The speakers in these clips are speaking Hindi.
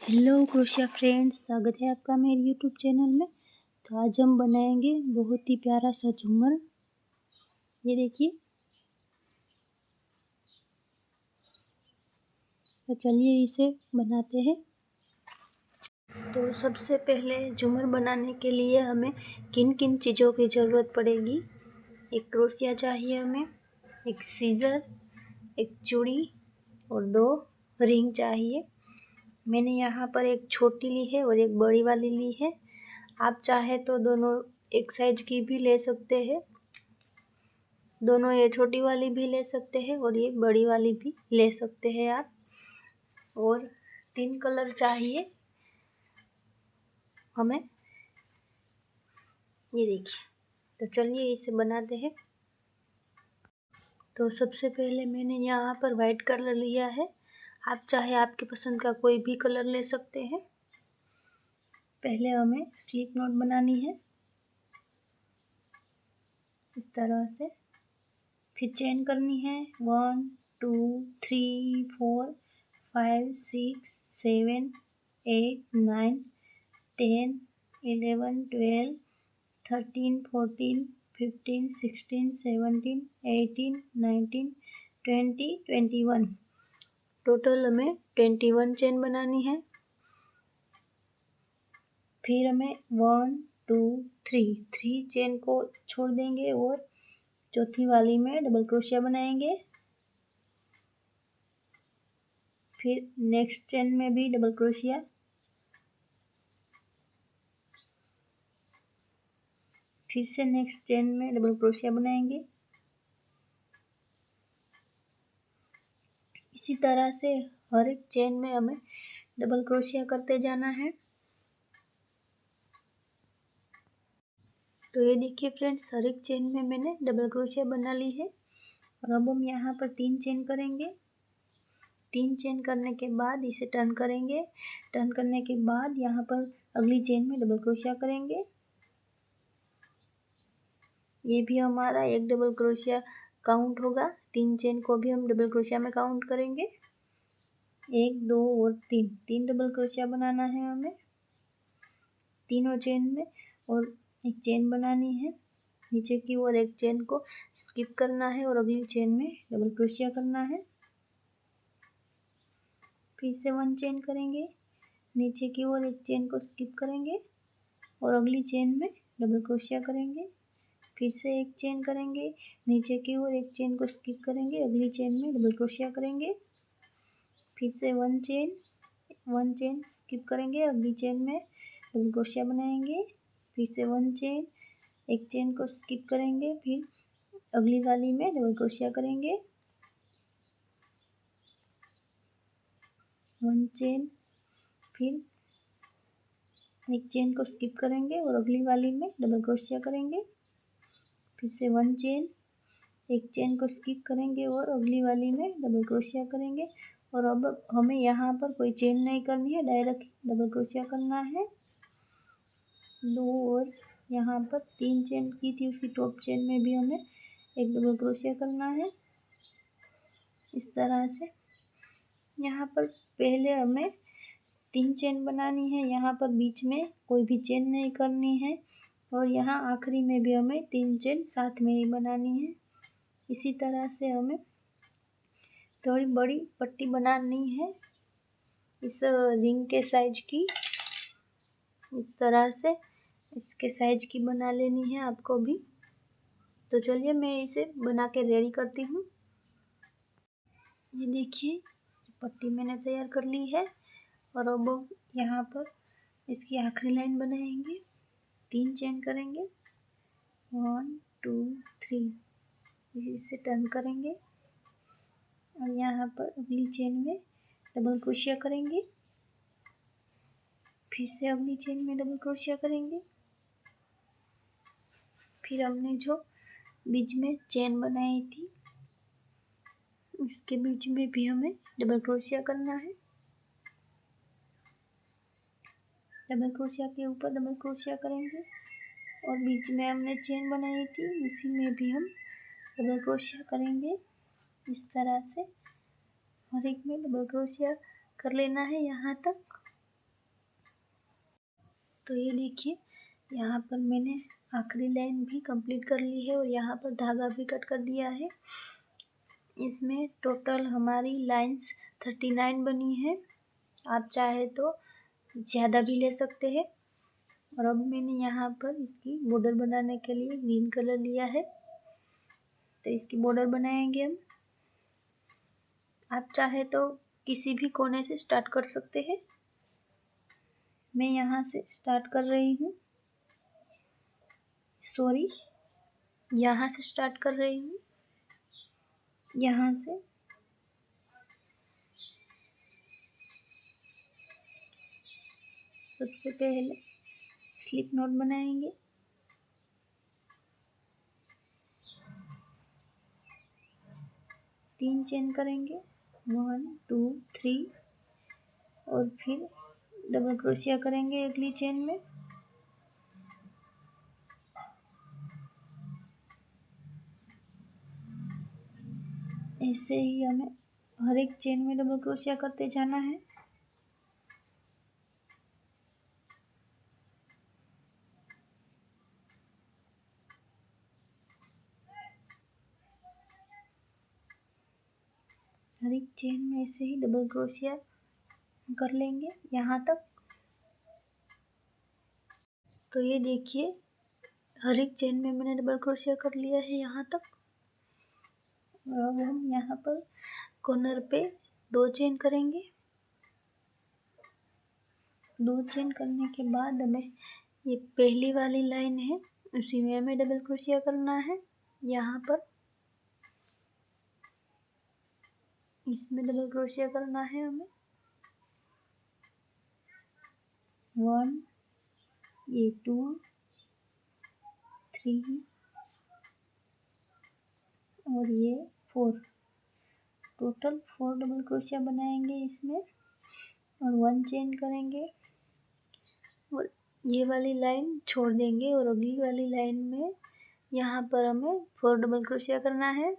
हेलो क्रोशिया फ्रेंड्स, स्वागत है आपका मेरे यूट्यूब चैनल में। तो आज हम बनाएंगे बहुत ही प्यारा सा झूमर। ये देखिए। तो चलिए इसे बनाते हैं। तो सबसे पहले झूमर बनाने के लिए हमें किन किन चीज़ों की ज़रूरत पड़ेगी। एक क्रोशिया चाहिए हमें, एक सीज़र, एक चूड़ी और 2 रिंग चाहिए। मैंने यहाँ पर एक छोटी ली है और एक बड़ी वाली ली है। आप चाहे तो दोनों एक साइज की भी ले सकते हैं। दोनों, ये छोटी वाली भी ले सकते हैं और ये बड़ी वाली भी ले सकते हैं आप। और 3 कलर चाहिए हमें। ये देखिए। तो चलिए इसे बनाते हैं। तो सबसे पहले मैंने यहाँ पर वाइट कलर लिया है। आप चाहे आपकी पसंद का कोई भी कलर ले सकते हैं। पहले हमें स्लिप नॉट बनानी है इस तरह से। फिर चेन करनी है 1 2 3 4 5 6 7 8 9 10 11 12 13 14 15 16 17 18 19 20 21। टोटल हमें 21 चेन बनानी है। फिर हमें 1 2 3 चेन को छोड़ देंगे और चौथी वाली में डबल क्रोशिया बनाएंगे। फिर नेक्स्ट चेन में भी डबल क्रोशिया। फिर से नेक्स्ट चेन में डबल क्रोशिया बनाएंगे। इसी तरह से हर एक चेन में हमें डबल क्रोशिया करते जाना है। तो ये देखिए फ्रेंड्स, हर एक चेन में मैंने डबल क्रोशिया बना ली है। और अब हम यहाँ पर 3 चेन करेंगे। 3 चेन करने के बाद इसे टर्न करेंगे। टर्न करने के बाद यहाँ पर अगली चेन में डबल क्रोशिया करेंगे। ये भी हमारा एक डबल क्रोशिया काउंट होगा। 3 चेन को भी हम डबल क्रोशिया में काउंट करेंगे। 1 2 और 3 डबल क्रोशिया बनाना है हमें तीनों चेन में। और एक चेन बनानी है नीचे की ओर, एक चेन को स्किप करना है और अगली चेन में डबल क्रोशिया करना है। फिर से 1 चेन करेंगे, नीचे की ओर एक चेन को स्किप करेंगे और अगली चेन में डबल क्रोशिया करेंगे। फिर से एक चेन करेंगे, नीचे की ओर एक चेन को स्किप करेंगे, अगली चेन में डबल क्रोशिया करेंगे। फिर से 1 चेन स्किप करेंगे, अगली चेन में डबल क्रोशिया बनाएंगे। फिर से 1 चेन, एक चेन को स्किप करेंगे, फिर अगली वाली में डबल क्रोशिया करेंगे। 1 चेन, फिर एक चेन को स्किप करेंगे और अगली वाली में डबल क्रोशिया करेंगे। फिर से 1 चेन, एक चेन को स्किप करेंगे और अगली वाली में डबल क्रोशिया करेंगे। और अब हमें यहाँ पर कोई चेन नहीं करनी है, डायरेक्ट डबल क्रोशिया करना है। 2 और यहाँ पर 3 चेन की थी, उसकी टॉप चेन में भी हमें एक डबल क्रोशिया करना है इस तरह से। यहाँ पर पहले हमें 3 चेन बनानी है, यहाँ पर बीच में कोई भी चेन नहीं करनी है। और यहाँ आखिरी में भी हमें 3 चेन साथ में ही बनानी है। इसी तरह से हमें थोड़ी बड़ी पट्टी बनानी है इस रिंग के साइज की। इस तरह से इसके साइज की बना लेनी है आपको भी। तो चलिए मैं इसे बना के रेडी करती हूँ। ये देखिए, पट्टी मैंने तैयार कर ली है। और अब यहाँ पर इसकी आखिरी लाइन बनाएंगे। 3 चेन करेंगे 1 2 3, इसे टर्न करेंगे और यहाँ पर अगली चेन में डबल क्रोशिया करेंगे। फिर से अगली चेन में डबल क्रोशिया करेंगे। फिर हमने जो बीच में चेन बनाई थी इसके बीच में भी हमें डबल क्रोशिया करना है। डबल क्रोशिया के ऊपर डबल क्रोशिया करेंगे और बीच में हमने चेन बनाई थी इसी में भी हम डबल क्रोशिया करेंगे। इस तरह से हर एक में डबल क्रोशिया कर लेना है यहाँ तक। तो ये देखिए यहाँ पर मैंने आखिरी लाइन भी कंप्लीट कर ली है और यहाँ पर धागा भी कट कर दिया है। इसमें टोटल हमारी लाइंस 39 बनी है। आप चाहे तो ज़्यादा भी ले सकते हैं। और अब मैंने यहाँ पर इसकी बॉर्डर बनाने के लिए ग्रीन कलर लिया है, तो इसकी बॉर्डर बनाएंगे हम। आप चाहे तो किसी भी कोने से स्टार्ट कर सकते हैं। मैं यहाँ से स्टार्ट कर रही हूँ, सॉरी यहाँ से स्टार्ट कर रही हूँ। यहाँ से सबसे पहले स्लिप नॉट बनाएंगे। तीन चेन करेंगे, 1 2 3 और फिर डबल क्रोशिया करेंगे अगली चेन में। ऐसे ही हमें हर एक चेन में डबल क्रोशिया करते जाना है। हर एक चेन में ऐसे ही डबल क्रोशिया कर लेंगे यहाँ तक। तो ये देखिए हर एक चेन में मैंने डबल क्रोशिया कर लिया है यहाँ तक। और अब हम यहाँ पर कॉर्नर पे 2 चेन करेंगे। 2 चेन करने के बाद हमें ये पहली वाली लाइन है उसी में हमें डबल क्रोशिया करना है। यहाँ पर इसमें डबल क्रोशिया करना है हमें। 1 ये 2 3 और ये 4, टोटल 4 डबल क्रोशिया बनाएंगे इसमें और 1 चेन करेंगे और ये वाली लाइन छोड़ देंगे और अगली वाली लाइन में यहाँ पर हमें 4 डबल क्रोशिया करना है।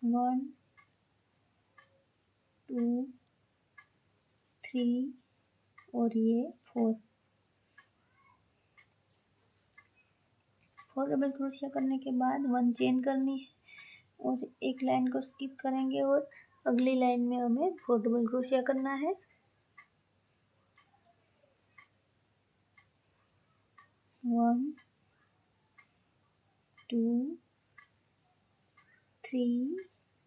1 2 3 और ये 4 डबल क्रोशिया करने के बाद 1 चेन करनी है और एक लाइन को स्किप करेंगे और अगली लाइन में हमें 4 डबल क्रोशिया करना है। 1 2 3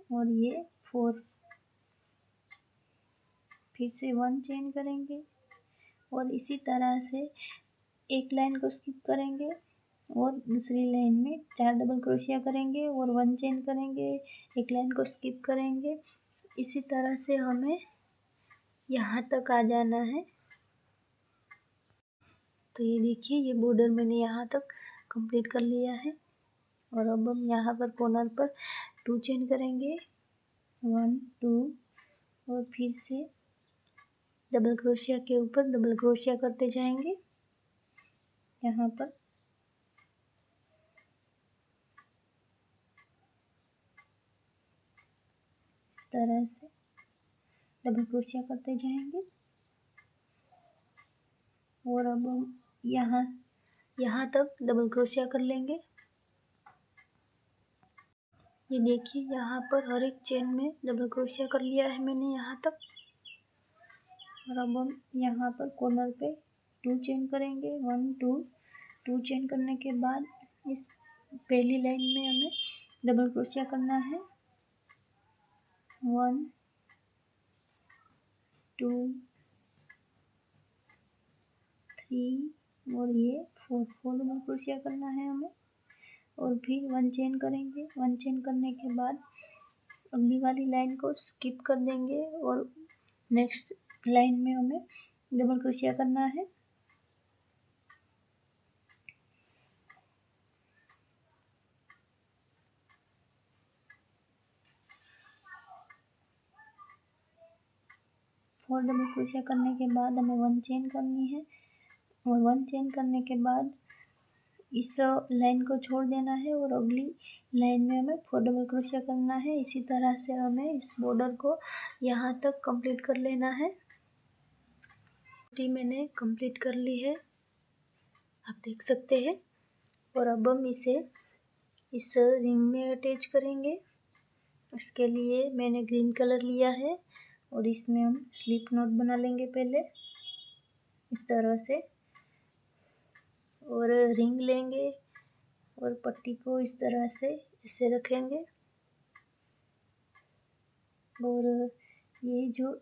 और ये 4, फिर से 1 चेन करेंगे और इसी तरह से एक लाइन को स्किप करेंगे और दूसरी लाइन में 4 डबल क्रोशिया करेंगे और 1 चेन करेंगे, एक लाइन को स्किप करेंगे। इसी तरह से हमें यहाँ तक आ जाना है। तो ये देखिए ये बॉर्डर मैंने यहाँ तक कंप्लीट कर लिया है और अब हम यहाँ पर कॉर्नर पर 2 चेन करेंगे, 1 2 और फिर से डबल क्रोशिया के ऊपर डबल क्रोशिया करते जाएंगे। यहाँ पर इस तरह से डबल क्रोशिया करते जाएंगे और अब हम यहाँ तक डबल क्रोशिया कर लेंगे। ये देखिए यहाँ पर हर एक चेन में डबल क्रोशिया कर लिया है मैंने यहाँ तक। और अब हम यहाँ पर कॉर्नर पे 2 चेन करेंगे, 1 2 चेन करने के बाद इस पहली लाइन में हमें डबल क्रोशिया करना है। 1 2 3 और ये 4 डबल क्रोशिया करना है हमें और फिर 1 चेन करेंगे। 1 चेन करने के बाद अगली वाली लाइन को स्किप कर देंगे और नेक्स्ट लाइन में हमें डबल क्रोशिया करना है। फोर डबल क्रोशिया करने के बाद हमें 1 चेन करनी है और 1 चेन करने के बाद इस लाइन को छोड़ देना है और अगली लाइन में हमें 4 डबल क्रोशिया करना है। इसी तरह से हमें इस बॉर्डर को यहाँ तक कंप्लीट कर लेना है। मैंने कंप्लीट कर ली है, आप देख सकते हैं। और अब हम इसे इस रिंग में अटैच करेंगे। इसके लिए मैंने ग्रीन कलर लिया है और इसमें हम स्लिप नॉट बना लेंगे पहले इस तरह से, और रिंग लेंगे और पट्टी को इस तरह से ऐसे रखेंगे। और ये जो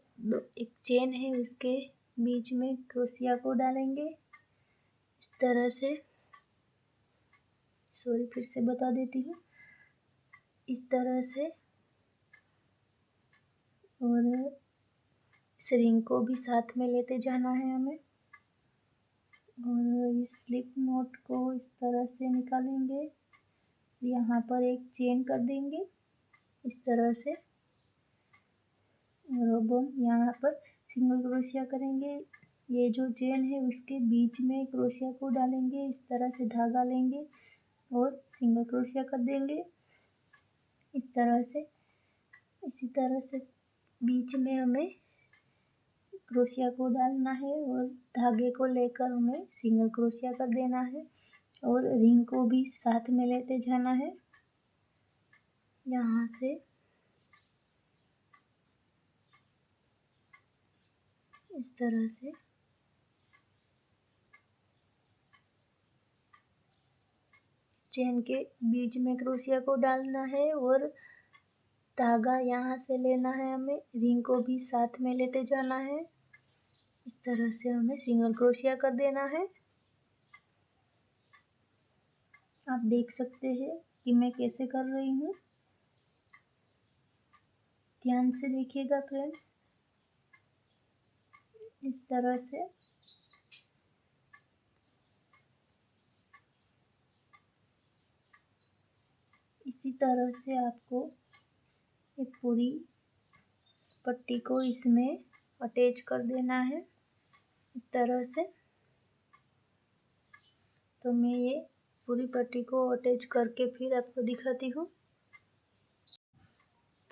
एक चेन है उसके बीच में क्रोशिया को डालेंगे इस तरह से। सॉरी, फिर से बता देती हूँ, इस तरह से। और इस रिंग को भी साथ में लेते जाना है हमें। और इस स्लिप नॉट को इस तरह से निकालेंगे, यहाँ पर एक चेन कर देंगे इस तरह से। और अब हम यहाँ पर सिंगल क्रोशिया करेंगे। ये जो चेन है उसके बीच में क्रोशिया को डालेंगे, इस तरह से धागा लेंगे और सिंगल क्रोशिया कर देंगे इस तरह से। इसी तरह से बीच में हमें क्रोशिया को डालना है और धागे को लेकर हमें सिंगल क्रोशिया कर देना है। और रिंग को भी साथ में लेते जाना है यहाँ से इस तरह से। चेन के बीच में क्रोशिया को डालना है और धागा यहाँ से लेना है हमें, रिंग को भी साथ में लेते जाना है। इस तरह से हमें सिंगल क्रोशिया कर देना है। आप देख सकते हैं कि मैं कैसे कर रही हूँ, ध्यान से देखिएगा फ्रेंड्स। इस तरह से इसी तरह से आपको ये पूरी पट्टी को इसमें अटैच कर देना है इस तरह से। तो मैं ये पूरी पट्टी को अटैच करके फिर आपको दिखाती हूँ।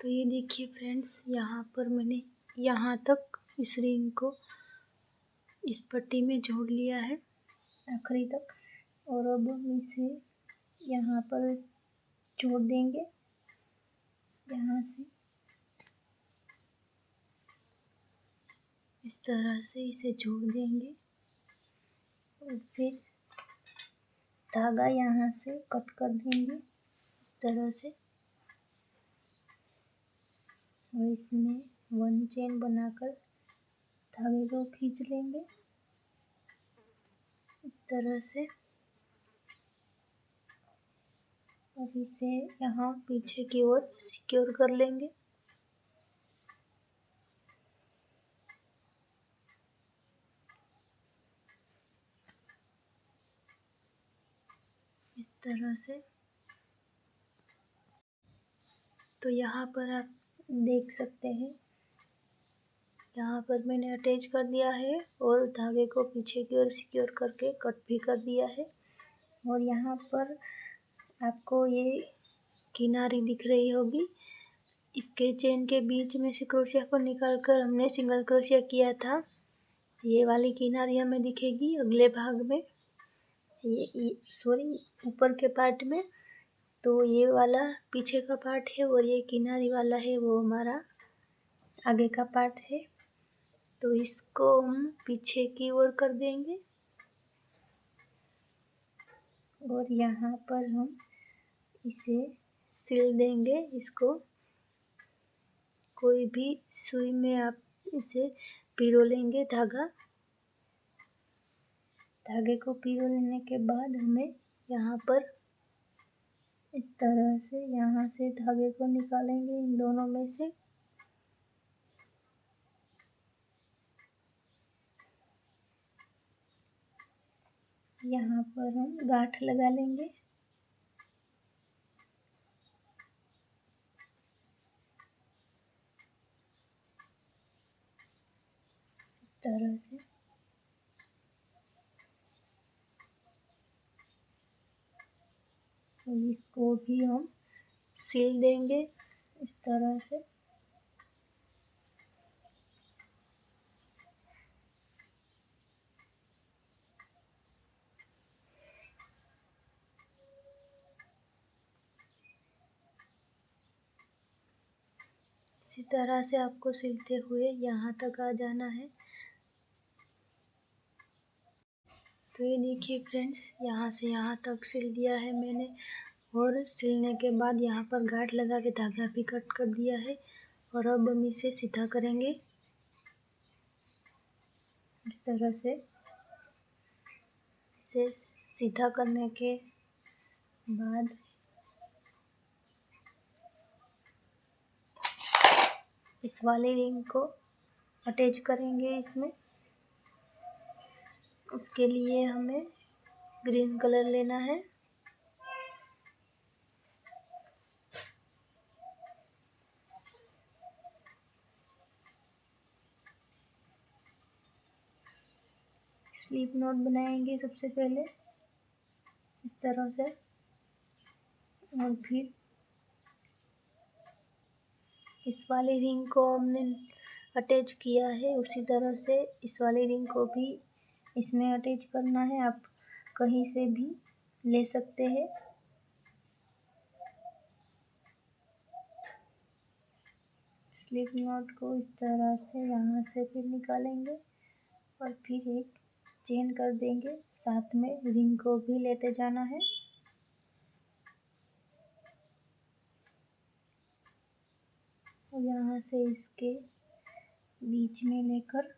तो ये देखिए फ्रेंड्स, यहाँ पर मैंने यहाँ तक इस रिंग को इस पट्टी में जोड़ लिया है आखिरी तक। और अब हम इसे यहाँ पर जोड़ देंगे, यहाँ से इस तरह से इसे जोड़ देंगे और फिर धागा यहाँ से कट कर देंगे इस तरह से। और इसमें 1 चेन बनाकर धागे को खींच लेंगे इस तरह से। अब इसे यहाँ पीछे की ओर सिक्योर कर लेंगे इस तरह से। तो यहाँ पर आप देख सकते हैं, यहाँ पर मैंने अटैच कर दिया है और धागे को पीछे की ओर सिक्योर करके कट भी कर दिया है। और यहाँ पर आपको ये किनारी दिख रही होगी, इसके चेन के बीच में से क्रोशिया को निकालकर हमने सिंगल क्रोशिया किया था। ये वाली किनारी हमें दिखेगी अगले भाग में, ये सॉरी ऊपर के पार्ट में। तो ये वाला पीछे का पार्ट है और ये किनारी वाला है वो हमारा आगे का पार्ट है। तो इसको हम पीछे की ओर कर देंगे और यहाँ पर हम इसे सिल देंगे। इसको कोई भी सुई में आप इसे पिरो लेंगे धागे को पिरो लेने के बाद हमें यहाँ पर इस तरह से यहाँ से धागे को निकालेंगे इन दोनों में से। यहाँ पर हम गांठ लगा लेंगे इस तरह से। तो इसको भी हम सील देंगे इस तरह से। इसी तरह से आपको सिलते हुए यहाँ तक आ जाना है। तो ये देखिए फ्रेंड्स, यहाँ से यहाँ तक सिल दिया है मैंने, और सिलने के बाद यहाँ पर गांठ लगा के धागा भी कट कर दिया है। और अब हम इसे सीधा करेंगे इस तरह से। इसे सीधा करने के बाद इस वाले रिंग को अटैच करेंगे इसमें। उसके लिए हमें ग्रीन कलर लेना है। स्लिप नॉट बनाएंगे सबसे पहले इस तरह से, और फिर इस वाले रिंग को हमने अटैच किया है, उसी तरह से इस वाले रिंग को भी इसमें अटैच करना है। आप कहीं से भी ले सकते हैं। स्लिप नॉट को इस तरह से यहाँ से फिर निकालेंगे और फिर एक चेन कर देंगे, साथ में रिंग को भी लेते जाना है। और यहाँ से इसके बीच में लेकर,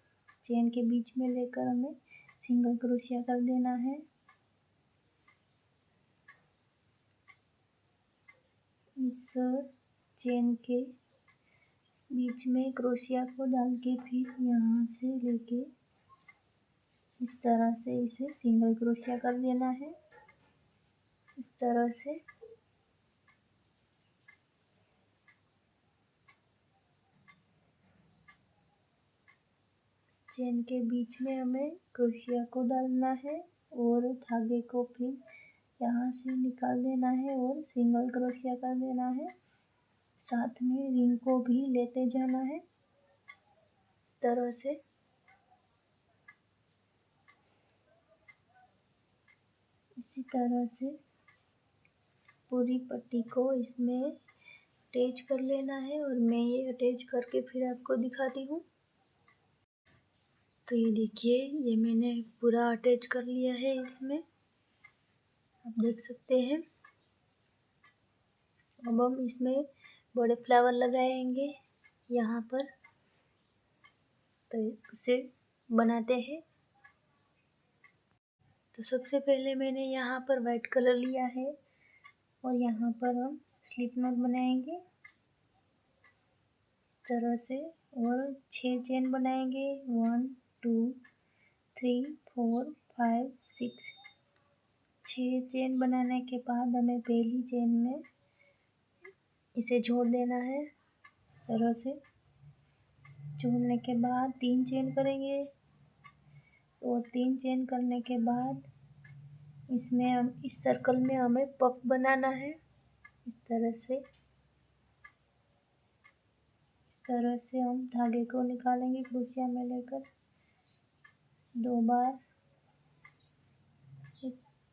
चेन के बीच में लेकर हमें सिंगल क्रोशिया कर देना है। इस चेन के बीच में क्रोशिया को डाल के फिर यहाँ से लेके इस तरह से इसे सिंगल क्रोशिया कर देना है इस तरह से। चेन के बीच में हमें क्रोशिया को डालना है और धागे को फिर यहाँ से निकाल देना है और सिंगल क्रोशिया कर देना है। साथ में रिंग को भी लेते जाना है इस तरह से। इसी तरह से पूरी पट्टी को इसमें अटैच कर लेना है, और मैं ये अटैच करके फिर आपको दिखाती हूँ। तो ये देखिए, ये मैंने पूरा अटैच कर लिया है इसमें, आप देख सकते हैं। अब हम इसमें बड़े फ्लावर लगाएंगे यहाँ पर, तो इसे बनाते हैं। तो सबसे पहले मैंने यहाँ पर वाइट कलर लिया है और यहाँ पर हम स्लिप नॉट बनाएंगे इस तरह से, और 6 चेन बनाएंगे। 1 2 3 4 5 6। 6 चेन बनाने के बाद हमें पहली चेन में इसे जोड़ देना है इस तरह से। जोड़ने के बाद 3 चेन करेंगे, और 3 चेन करने के बाद इसमें हम इस सर्कल में हमें पफ बनाना है इस तरह से। इस तरह से हम धागे को निकालेंगे क्रोशिया में लेकर 2 बार,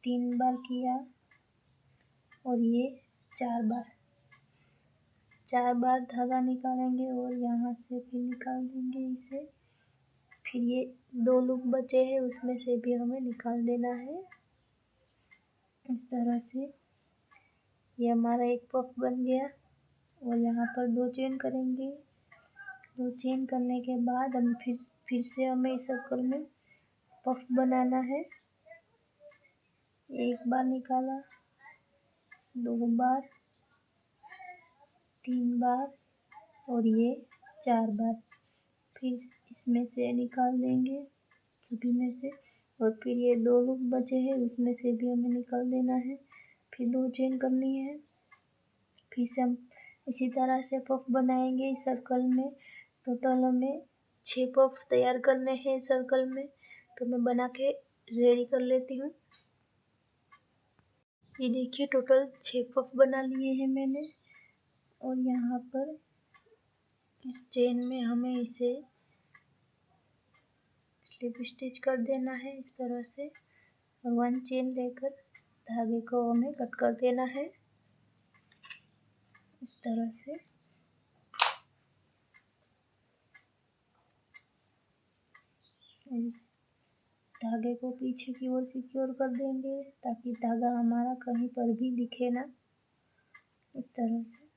3 बार किया, और ये 4 बार धागा निकालेंगे और यहाँ से फिर निकाल देंगे इसे। फिर ये 2 लूप बचे हैं, उसमें से भी हमें निकाल देना है इस तरह से। ये हमारा एक पफ बन गया, और यहाँ पर 2 चेन करेंगे। 2 चेन करने के बाद हम फिर से हमें इस सर्कल में पफ बनाना है। 1 बार निकाला, 2 बार, 3 बार, और ये 4 बार। फिर इसमें से निकाल देंगे सभी में से, और फिर ये 2 लूप बचे हैं, उसमें से भी हमें निकाल देना है। फिर 2 चेन करनी है। फिर से हम इसी तरह से पफ बनाएंगे इस सर्कल में। टोटल हमें 6 पफ तैयार करने हैं सर्कल में, तो मैं बना के रेडी कर लेती हूँ। ये देखिए टोटल 6 पफ बना लिए हैं मैंने। और यहाँ पर इस चेन में हमें इसे स्लिप स्टिच कर देना है इस तरह से। और 1 चेन लेकर धागे को हमें कट कर देना है इस तरह से। इस धागे को पीछे की ओर सिक्योर कर देंगे ताकि धागा हमारा कहीं पर भी दिखे ना, इस तरह से।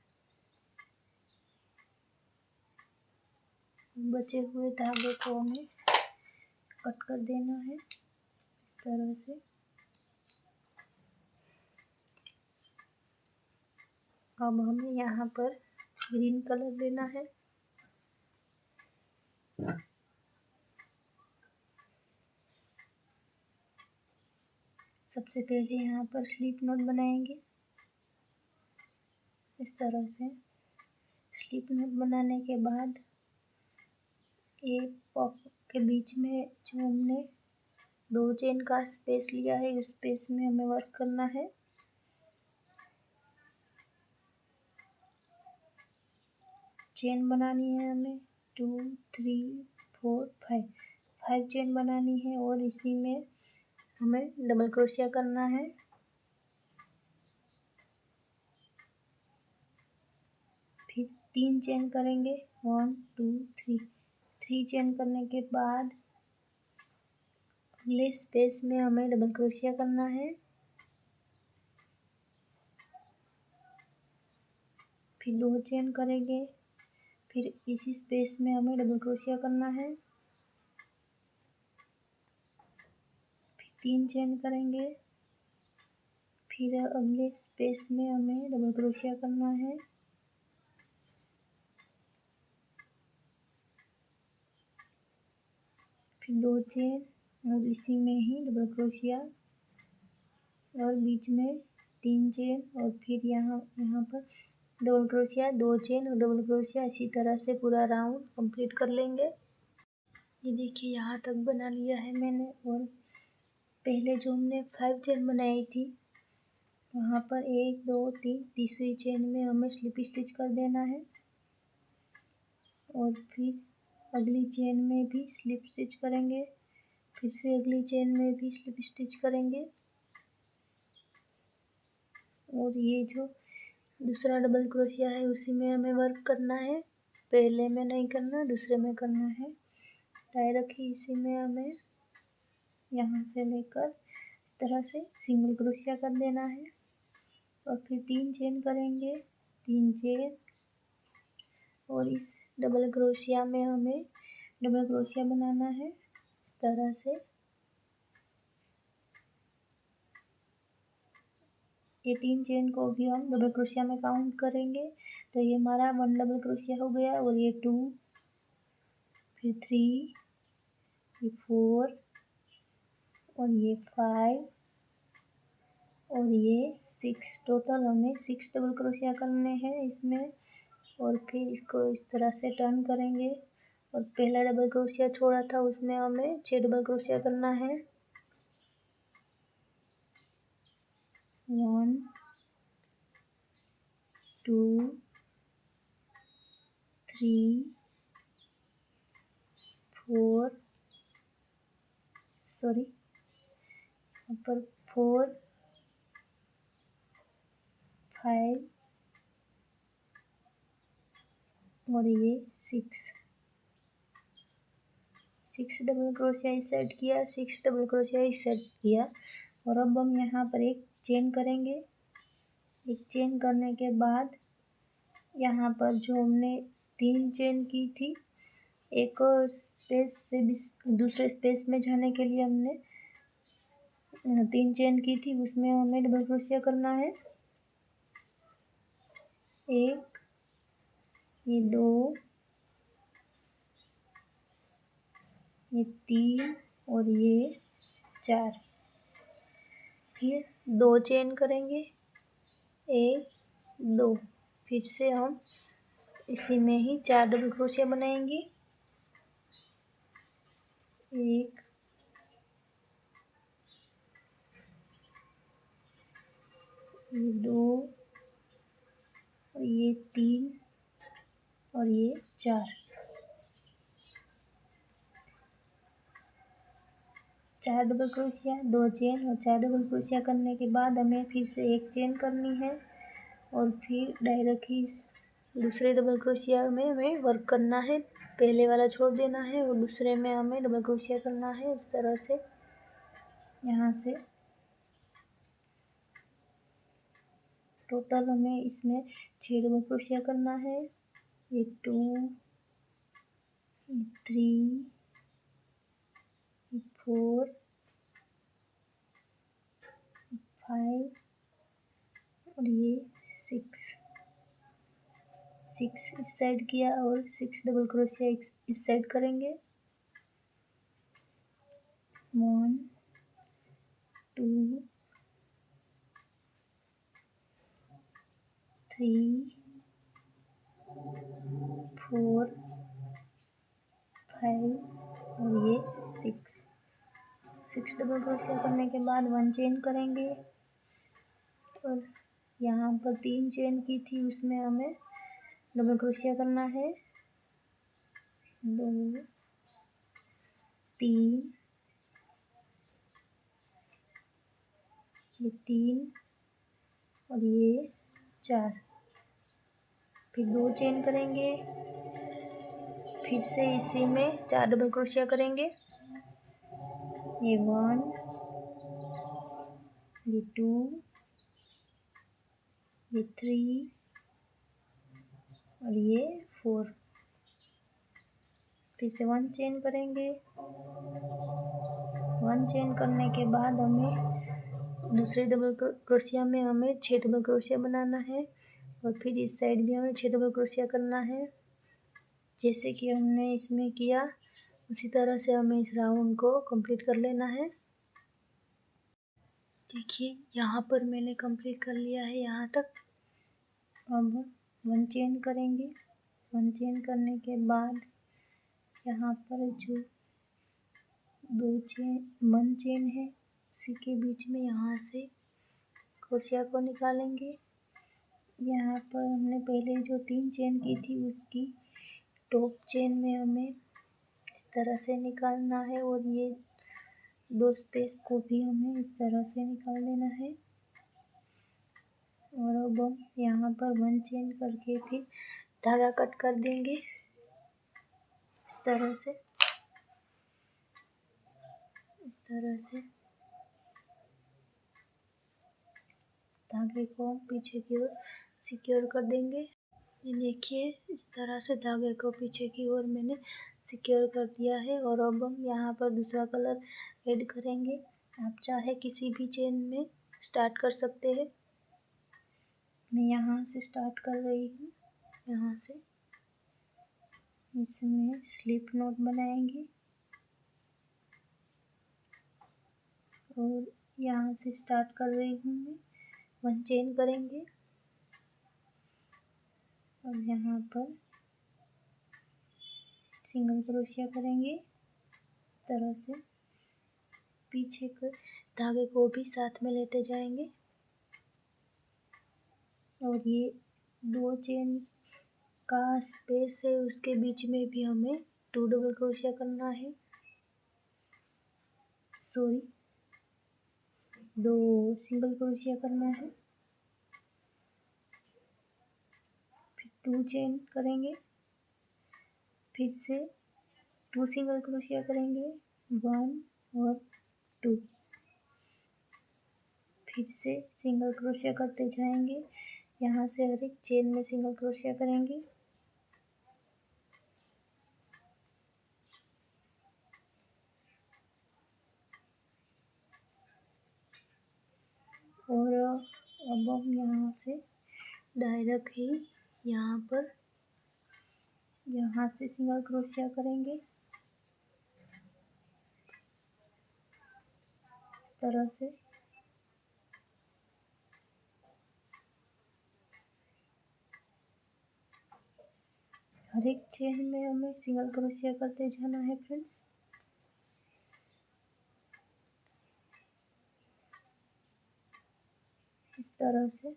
बचे हुए धागे को हमें कट कर देना है इस तरह से। अब हमें यहाँ पर ग्रीन कलर लेना है। सबसे पहले यहाँ पर स्लिप नॉट बनाएंगे इस तरह से। स्लिप नॉट बनाने के बाद एक पॉप के बीच में जो हमने 2 चेन का स्पेस लिया है, उस स्पेस में हमें वर्क करना है। चेन बनानी है हमें 2 3 4 5 चेन बनानी है और इसी में हमें डबल क्रोशिया करना है। फिर 3 चेन करेंगे 1 2 3 चेन करने के बाद अगले स्पेस में हमें डबल क्रोशिया करना है। फिर 2 चेन करेंगे, फिर इसी स्पेस में हमें डबल क्रोशिया करना है। फिर 3 चेन करेंगे, फिर अगले स्पेस में हमें डबल क्रोशिया करना है। फिर 2 चेन और इसी में ही डबल क्रोशिया और बीच में 3 चेन और फिर यहाँ पर डबल क्रोशिया 2 चेन और डबल क्रोशिया। इसी तरह से पूरा राउंड कंप्लीट कर लेंगे। ये देखिए यहाँ तक बना लिया है मैंने। और पहले जो हमने 5 चेन बनाई थी वहाँ पर 1 2 3 तीसरी चेन में हमें स्लिप स्टिच कर देना है और फिर अगली चेन में भी स्लिप स्टिच करेंगे, फिर से अगली चेन में भी स्लिप स्टिच करेंगे। और ये जो दूसरा डबल क्रोशिया है उसी में हमें वर्क करना है, पहले में नहीं करना, दूसरे में करना है। टाई रखी इसी में हमें यहाँ से लेकर इस तरह से सिंगल क्रोशिया कर देना है और फिर 3 चेन करेंगे, 3 चेन और इस डबल क्रोशिया में हमें डबल क्रोशिया बनाना है इस तरह से। ये 3 चेन को भी हम डबल क्रोशिया में काउंट करेंगे तो ये हमारा 1 डबल क्रोशिया हो गया। और ये 2 फिर 3 ये 4 और ये 5 और ये 6। टोटल हमें 6 डबल क्रोशिया करने हैं इसमें। और फिर इसको इस तरह से टर्न करेंगे और पहला डबल क्रोशिया छोड़ा था उसमें हमें 6 डबल क्रोशिया करना है। 1 2 3 4 ऊपर 4 5 और ये 6 डबल क्रोशिया इस साइड किया, 6 डबल क्रोशिया इस साइड किया। और अब हम यहाँ पर एक चेन करेंगे। एक चेन करने के बाद यहाँ पर जो हमने 3 चेन की थी, एक स्पेस से दूसरे स्पेस में जाने के लिए हमने 3 चेन की थी, उसमें हमें डबल क्रोशिया करना है। 1 ये 2 ये 3 और ये 4। फिर 2 चेन करेंगे, 1 2, फिर से हम इसी में ही 4 डबल क्रोशिया बनाएंगे। 1 ये 2 और ये 3 और ये 4 डबल क्रोशिया, 2 चेन और 4 डबल क्रोशिया करने के बाद हमें फिर से एक चेन करनी है और फिर डायरेक्ट ही दूसरे डबल क्रोशिया में हमें वर्क करना है। पहले वाला छोड़ देना है और दूसरे में हमें डबल क्रोशिया करना है। इस तरह से यहाँ से टोटल हमें इसमें 6 डबल क्रोशिया करना है। ये 2, 3, 4, 5 और ये 6 इस साइड किया और 6 डबल क्रोशिया इस साइड करेंगे। 1, 2, 3, 4, 5 और ये 6 डबल क्रोशिया करने के बाद 1 चेन करेंगे और यहाँ पर 3 चेन की थी उसमें हमें डबल क्रोशिया करना है। 2, 3, ये 3 और ये 4, फिर 2 चेन करेंगे, फिर से इसी में 4 डबल क्रोशिया करेंगे। ये 1, ये 2, ये 3 और ये 4, फिर से 1 चेन करेंगे। 1 चेन करने के बाद हमें दूसरे डबल क्रोशिया में हमें 6 डबल क्रोशिया बनाना है और फिर इस साइड भी हमें 6 डबल क्रोशिया करना है। जैसे कि हमने इसमें किया उसी तरह से हमें इस राउंड को कंप्लीट कर लेना है। देखिए यहाँ पर मैंने कंप्लीट कर लिया है यहाँ तक। अब 1 चेन करेंगे। 1 चेन करने के बाद यहाँ पर जो 1 चेन है उसी के बीच में यहाँ से क्रोशिया को निकालेंगे। यहाँ पर हमने पहले जो 3 चेन की थी उसकी टॉप चेन में हमें इस तरह से निकालना है और ये 2 स्पेस को भी हमें इस तरह से निकाल देना है। और अब हम यहाँ पर 1 चेन करके फिर धागा कट कर देंगे इस तरह से। धागे को हम पीछे की ओर सिक्योर कर देंगे। ये देखिए इस तरह से धागे को पीछे की ओर मैंने सिक्योर कर दिया है। और अब हम यहाँ पर दूसरा कलर ऐड करेंगे। आप चाहे किसी भी चेन में स्टार्ट कर सकते हैं। मैं यहाँ से स्टार्ट कर रही हूँ। यहाँ से इसमें स्लिप नॉट बनाएंगे और यहाँ से स्टार्ट कर रही हूँ मैं। 1 चेन करेंगे और यहाँ पर सिंगल क्रोशिया करेंगे इस तरह से। पीछे के धागे को भी साथ में लेते जाएंगे और ये 2 चेन का स्पेस है उसके बीच में भी हमें 2 डबल क्रोशिया करना है। 2 सिंगल क्रोशिया करना है। फिर 2 चेन करेंगे, फिर से 2 सिंगल क्रोशिया करेंगे, 1 और 2, फिर से सिंगल क्रोशिया करते जाएंगे। यहाँ से हर एक चेन में सिंगल क्रोशिया करेंगे और अब हम यहाँ से डायरेक्ट ही यहाँ से सिंगल क्रोशिया करेंगे इस तरह से। हर एक चेन में हमें सिंगल क्रोशिया करते जाना है फ्रेंड्स। इस तरह से।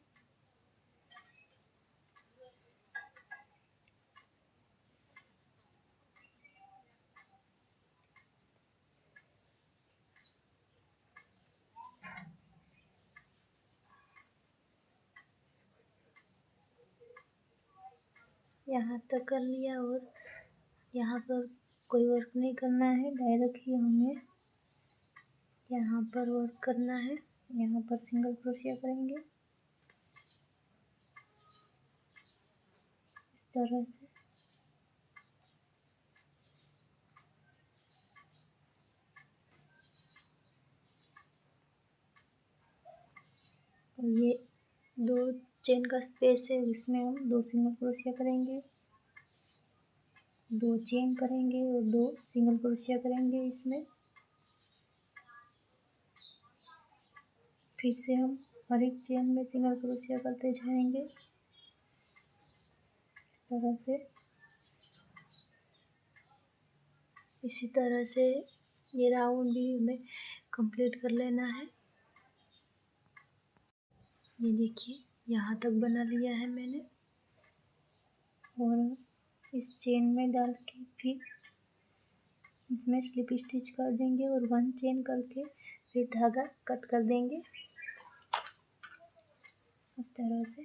यहाँ तक कर लिया और यहाँ पर कोई वर्क नहीं करना है, डायरेक्ट ही हमें यहाँ पर वर्क करना है। यहाँ पर सिंगल क्रोशिया करेंगे इस तरह से। और ये 2 चेन का स्पेस है, इसमें हम 2 सिंगल क्रोशिया करेंगे, 2 चेन करेंगे और 2 सिंगल क्रोशिया करेंगे इसमें। फिर से हम हर एक चेन में सिंगल क्रोशिया करते जाएंगे इस तरह से। इसी तरह से ये राउंड भी हमें कंप्लीट कर लेना है। ये देखिए यहाँ तक बना लिया है मैंने, और इस चेन में डाल के फिर इसमें स्लिप स्टिच कर देंगे और 1 चेन करके फिर धागा कट कर देंगे इस तरह से।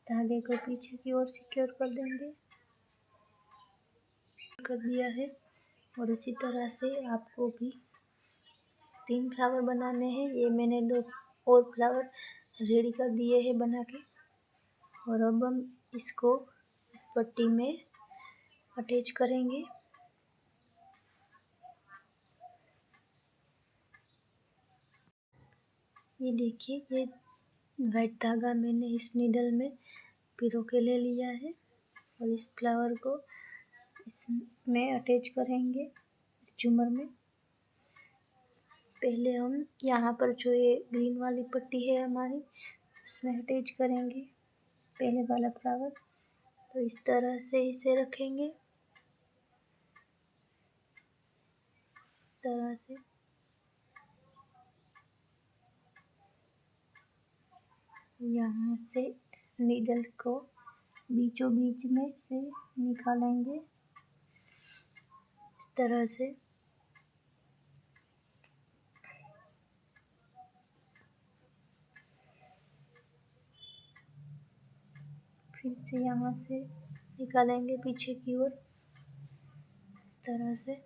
धागे को पीछे की ओर सिक्योर कर देंगे, कर दिया है। और इसी तरह से आपको भी 3 फ्लावर बनाने हैं। ये मैंने 2 और फ्लावर रेडी कर दिए हैं बना के। और अब हम इसको इस पट्टी में अटैच करेंगे। ये देखिए, ये वाइट धागा मैंने इस नीडल में पिरो के ले लिया है और इस फ्लावर को इसमें अटैच करेंगे इस झूमर में। पहले हम यहाँ पर जो ये ग्रीन वाली पट्टी है हमारी, उसमें अटैच करेंगे पहले वाला फ्लावर। तो इस तरह से इसे रखेंगे इस तरह से। यहाँ से नीडल को बीचों बीच में से निकालेंगे इस तरह से। फिर से यहाँ से निकालेंगे पीछे की ओर इस तरह से।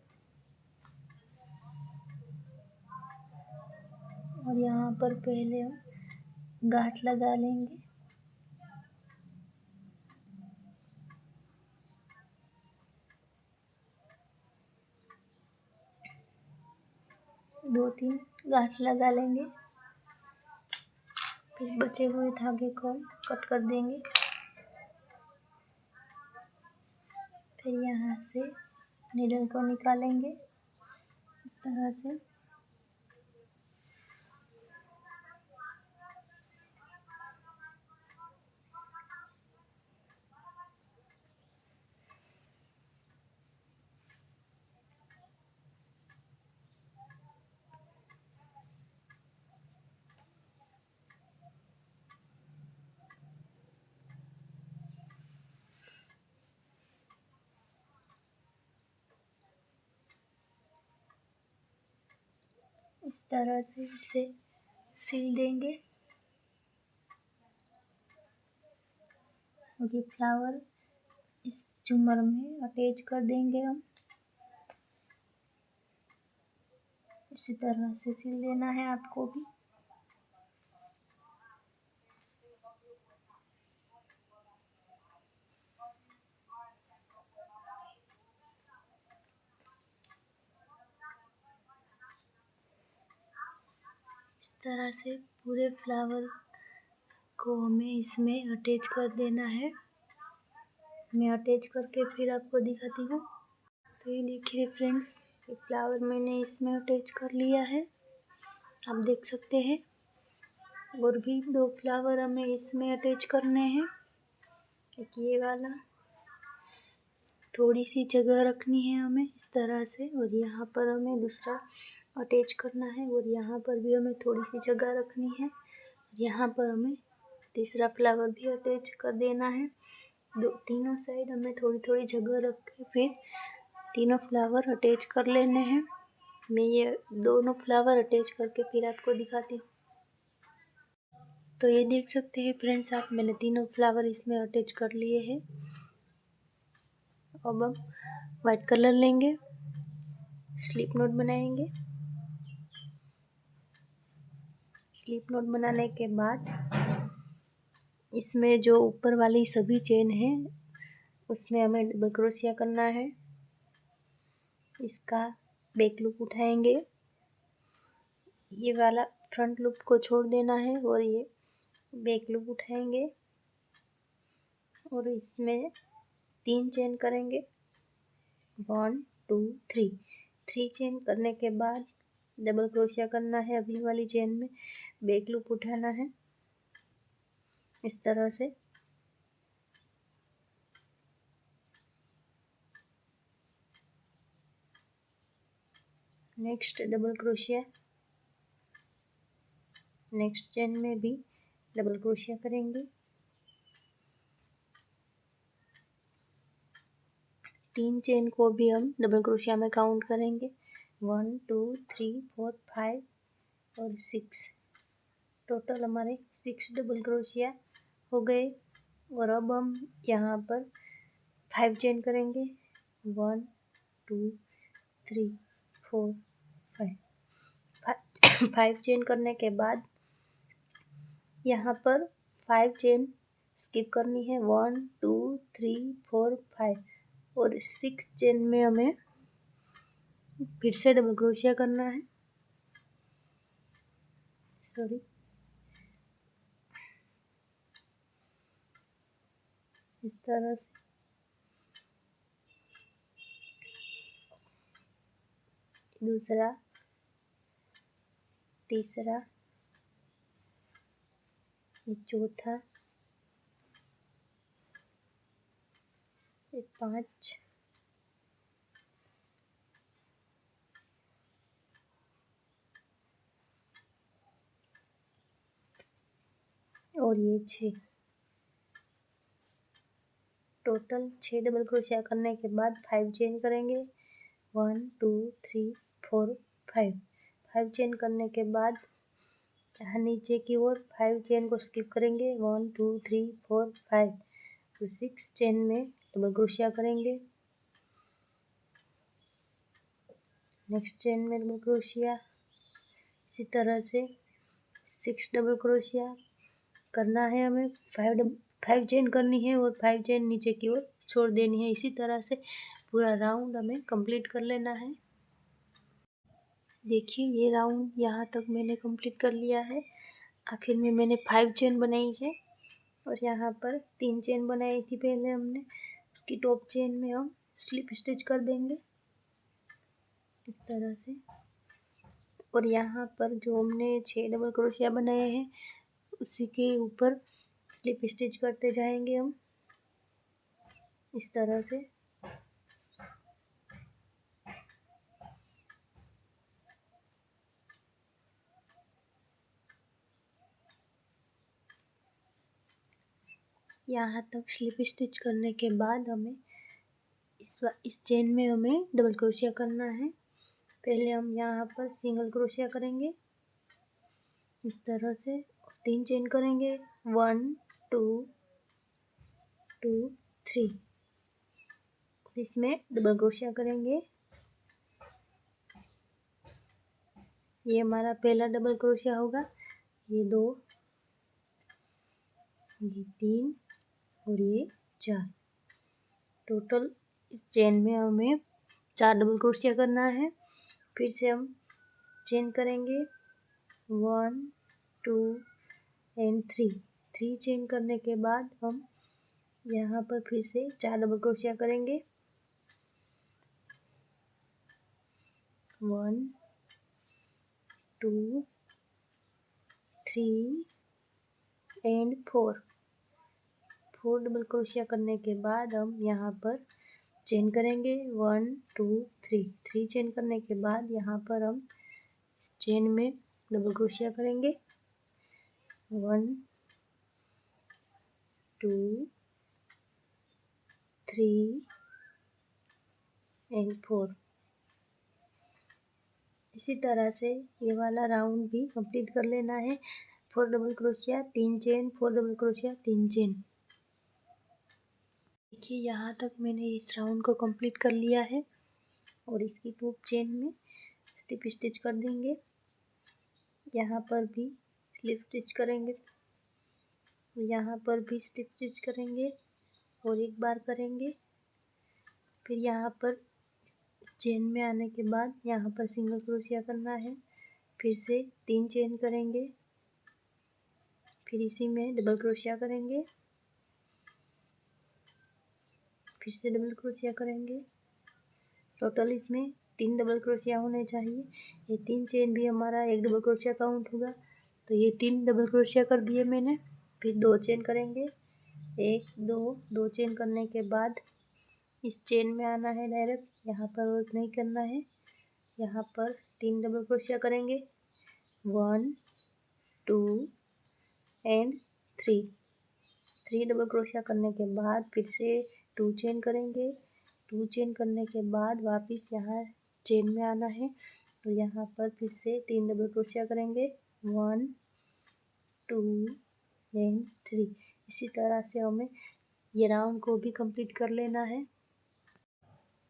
और यहाँ पर पहले हम गांठ लगा लेंगे। दो तीन गांठ लगा लेंगे, फिर बचे हुए धागे को हम कट कर देंगे। फिर यहाँ से नीडल को निकालेंगे इस तरह से। इस तरह से इसे सील देंगे। और ये फ्लावर इस झूमर में अटैच कर देंगे हम। इसी तरह से सील देना है आपको भी। इस तरह से पूरे फ्लावर को हमें इसमें अटैच कर देना है। मैं अटैच करके फिर आपको दिखाती हूँ। तो ये देखिए फ्रेंड्स, ये फ्लावर मैंने इसमें अटैच कर लिया है, आप देख सकते हैं। और भी 2 फ्लावर हमें इसमें अटैच करने हैं, एक ये वाला। थोड़ी सी जगह रखनी है हमें इस तरह से, और यहाँ पर हमें दूसरा अटैच करना है, और यहाँ पर भी हमें थोड़ी सी जगह रखनी है। यहाँ पर हमें तीसरा फ्लावर भी अटैच कर देना है। तीनों साइड हमें थोड़ी थोड़ी जगह रख के फिर तीनों फ्लावर अटैच कर लेने हैं। मैं ये दोनों फ्लावर अटैच करके फिर आपको दिखाती हूँ। तो ये देख सकते हैं फ्रेंड्स आप, मैंने तीनों फ्लावर इसमें अटैच कर लिए हैं। अब हम वाइट कलर लेंगे, स्लिप नोट बनाएंगे। स्लिप नोट बनाने के बाद इसमें जो ऊपर वाली सभी चेन है उसमें हमें डबल क्रोशिया करना है। इसका बैक लूप उठाएंगे, ये वाला फ्रंट लूप को छोड़ देना है, और ये बैक लूप उठाएंगे और इसमें 3 चेन करेंगे। 1 2 3 3 चेन करने के बाद डबल क्रोशिया करना है। अगली वाली चेन में बैक लूप उठाना है इस तरह से। Next double crochet, next chain में भी डबल क्रोशिया करेंगे। 3 चेन को भी हम डबल क्रोशिया में काउंट करेंगे। 1 2 3 4 5 और 6, टोटल हमारे 6 डबल क्रोशिया हो गए। और अब हम यहाँ पर 5 चेन करेंगे। 1 2 3 4 5 5 चेन करने के बाद यहाँ पर 5 चेन स्किप करनी है। 1 2 3 4 5 और 6 चेन में हमें फिर से डबल क्रोशिया करना है। सॉरी, इस तरह से दूसरा, तीसरा, ये चौथा, ये 5, और ये 6। टोटल 6 डबल क्रोशिया करने के बाद 5 चेन करेंगे। 1 2 3 4 5 5 चेन करने के बाद यहाँ नीचे की ओर 5 चेन को स्किप करेंगे। 1 2 3 4 5 तो 6 चेन में डबल क्रोशिया करेंगे। नेक्स्ट चेन में डबल क्रोशिया, इसी तरह से 6 डबल क्रोशिया करना है हमें। 5 चेन करनी है और 5 चेन नीचे की ओर छोड़ देनी है। इसी तरह से पूरा राउंड हमें कंप्लीट कर लेना है। देखिए ये राउंड यहाँ तक मैंने कंप्लीट कर लिया है। आखिर में मैंने 5 चेन बनाई है और यहाँ पर 3 चेन बनाई थी पहले हमने। उसकी टॉप चेन में हम स्लिप स्टिच कर देंगे इस तरह से। और यहाँ पर जो हमने 6 डबल क्रोशिया बनाए हैं उसी के ऊपर स्लिप स्टिच करते जाएंगे हम इस तरह से। यहाँ तक स्लिप स्टिच करने के बाद हमें इस चेन में हमें डबल क्रोशिया करना है। पहले हम यहाँ पर सिंगल क्रोशिया करेंगे इस तरह से, 3 चेन करेंगे। 1 2 2 3, इसमें डबल क्रोशिया करेंगे। ये हमारा पहला डबल क्रोशिया होगा। ये 2, ये 3 और ये 4। टोटल इस चेन में हमें 4 डबल क्रोशिया करना है। फिर से हम चेन करेंगे 1 2 एंड 3 चेन करने के बाद हम यहाँ पर फिर से 4 डबल क्रोशिया करेंगे। 1 2 3 एंड 4 डबल क्रोशिया करने के बाद हम यहाँ पर चेन करेंगे 1 2 3 चेन करने के बाद यहाँ पर हम इस चेन में डबल क्रोशिया करेंगे 1 2 3 एंड 4। इसी तरह से ये वाला राउंड भी कंप्लीट कर लेना है। 4 double crochet 3 chain, 4 double crochet 3 chain. देखिए यहाँ तक मैंने इस राउंड को कंप्लीट कर लिया है और इसकी टॉप चेन में स्लिप स्टिच कर देंगे। यहाँ पर भी स्लिप स्टिच करेंगे, यहाँ पर भी स्लिप स्टिच करेंगे और एक बार करेंगे। फिर यहाँ पर चेन में आने के बाद यहाँ पर सिंगल क्रोशिया करना है, फिर से 3 चेन करेंगे, फिर इसी में डबल क्रोशिया करेंगे, फिर से डबल क्रोशिया करेंगे। टोटल इसमें 3 डबल क्रोशिया होने चाहिए। ये 3 चेन भी हमारा एक डबल क्रोशिया काउंट होगा, तो ये 3 डबल क्रोशिया कर दिए मैंने। फिर 2 चेन करेंगे, 1 2 चेन करने के बाद इस चेन में आना है डायरेक्ट, यहाँ पर वर्क नहीं करना है। यहाँ पर 3 डबल क्रोशिया करेंगे 1 2 एंड 3 डबल क्रोशिया करने के बाद फिर से 2 चेन करेंगे। 2 चेन करने के बाद वापस यहाँ चेन में आना है, तो यहाँ पर फिर से 3 डबल क्रोशिया करेंगे 1 2 एंड 3। इसी तरह से हमें ये राउंड को भी कंप्लीट कर लेना है।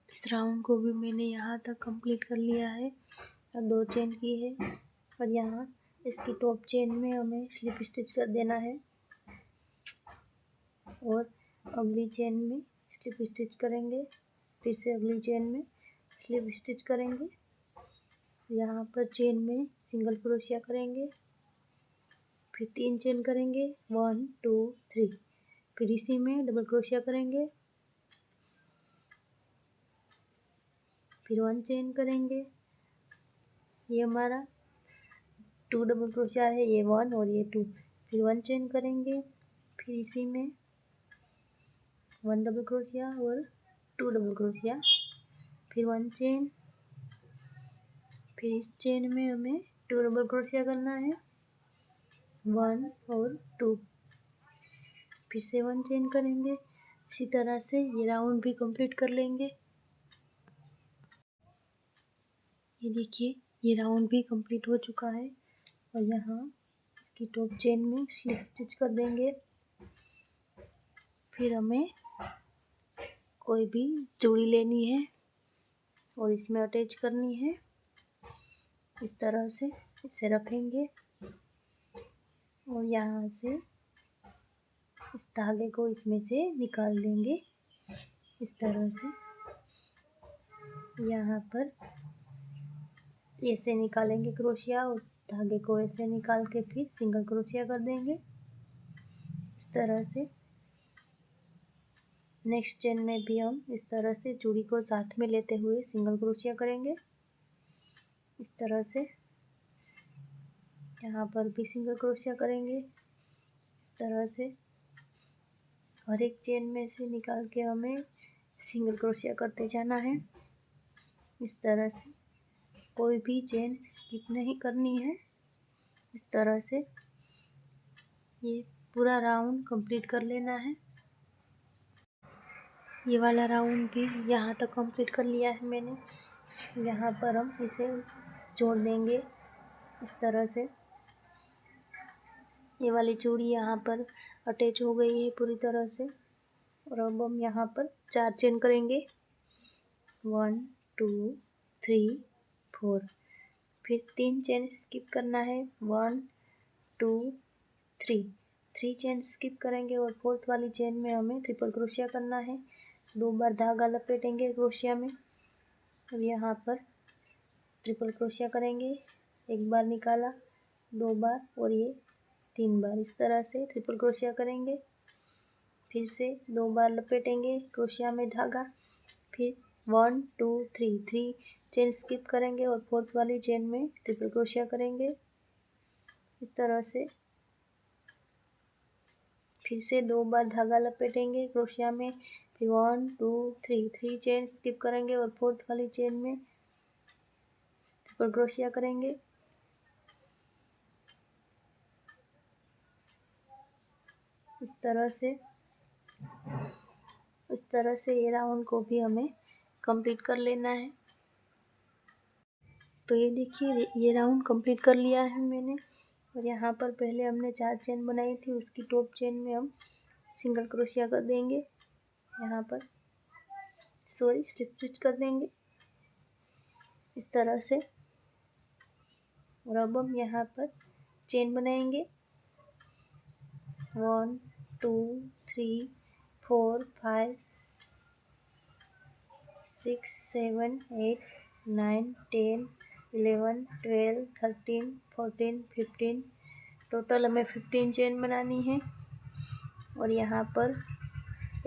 इस राउंड को भी मैंने यहाँ तक कंप्लीट कर लिया है और 2 चेन की है और यहाँ इसकी टॉप चेन में हमें स्लिप स्टिच कर देना है और अगली चेन में स्लिप स्टिच करेंगे, फिर से अगली चेन में स्लिप स्टिच करेंगे। यहाँ पर चेन में सिंगल क्रोशिया करेंगे, फिर 3 चेन करेंगे 1 2 3, फिर इसी में डबल क्रोशिया करेंगे, फिर 1 चेन करेंगे। ये हमारा 2 डबल क्रोशिया है, ये 1 और ये 2, फिर 1 चेन करेंगे, फिर इसी में 1 डबल क्रोशिया और 2 डबल क्रोशिया, फिर 1 चेन, फिर इस चेन में हमें 2 डबल क्रोशिया करना है 1 और 2, फिर से 1 चेन करेंगे। इसी तरह से ये राउंड भी कंप्लीट कर लेंगे। ये देखिए ये राउंड भी कंप्लीट हो चुका है और यहाँ इसकी टॉप चेन में स्लिप स्टिच कर देंगे। फिर हमें कोई भी चूड़ी लेनी है और इसमें अटैच करनी है। इस तरह से इसे रखेंगे और यहाँ से इस धागे को इसमें से निकाल देंगे। इस तरह से यहाँ पर ऐसे निकालेंगे क्रोशिया और धागे को ऐसे निकाल के फिर सिंगल क्रोशिया कर देंगे। इस तरह से नेक्स्ट चेन में भी हम इस तरह से चूड़ी को साथ में लेते हुए सिंगल क्रोशिया करेंगे। इस तरह से यहाँ पर भी सिंगल क्रोशिया करेंगे। इस तरह से हर एक चेन में से निकाल के हमें सिंगल क्रोशिया करते जाना है। इस तरह से कोई भी चेन स्किप नहीं करनी है। इस तरह से ये पूरा राउंड कंप्लीट कर लेना है। ये वाला राउंड भी यहाँ तक कंप्लीट कर लिया है मैंने। यहाँ पर हम इसे जोड़ देंगे इस तरह से। ये वाली चूड़ी यहाँ पर अटैच हो गई है पूरी तरह से और अब हम यहाँ पर 4 चेन करेंगे 1 2 3 4, फिर 3 चेन स्किप करना है 1 2 3 चेन स्किप करेंगे और 4th वाली चेन में हमें ट्रिपल क्रोशिया करना है। 2 बार धागा लपेटेंगे क्रोशिया में और यहाँ पर ट्रिपल क्रोशिया करेंगे। 1 बार निकाला, 2 बार और ये 3 बार। इस तरह से ट्रिपल क्रोशिया करेंगे, फिर से 2 बार लपेटेंगे क्रोशिया में धागा, फिर 1 2 3 चेन स्किप करेंगे और 4th वाली चेन में ट्रिपल क्रोशिया करेंगे। इस तरह से फिर से 2 बार धागा लपेटेंगे क्रोशिया में, फिर 1 2 3 3 चेन स्किप करेंगे और फोर्थ वाली चेन में ट्रिपल क्रोशिया करेंगे। इस तरह से ये राउंड को भी हमें कंप्लीट कर लेना है। तो ये देखिए ये राउंड कंप्लीट कर लिया है मैंने। और यहाँ पर पहले हमने 4 चेन बनाई थी, उसकी टॉप चेन में हम सिंगल क्रोशिया कर देंगे, यहाँ पर स्लिप स्टिच कर देंगे इस तरह से। और अब हम यहाँ पर चेन बनाएंगे 1 2 3 4 5 6 7 8 9 10 11 12 13 14 15 टोटल हमें 15 चेन बनानी है। और यहाँ पर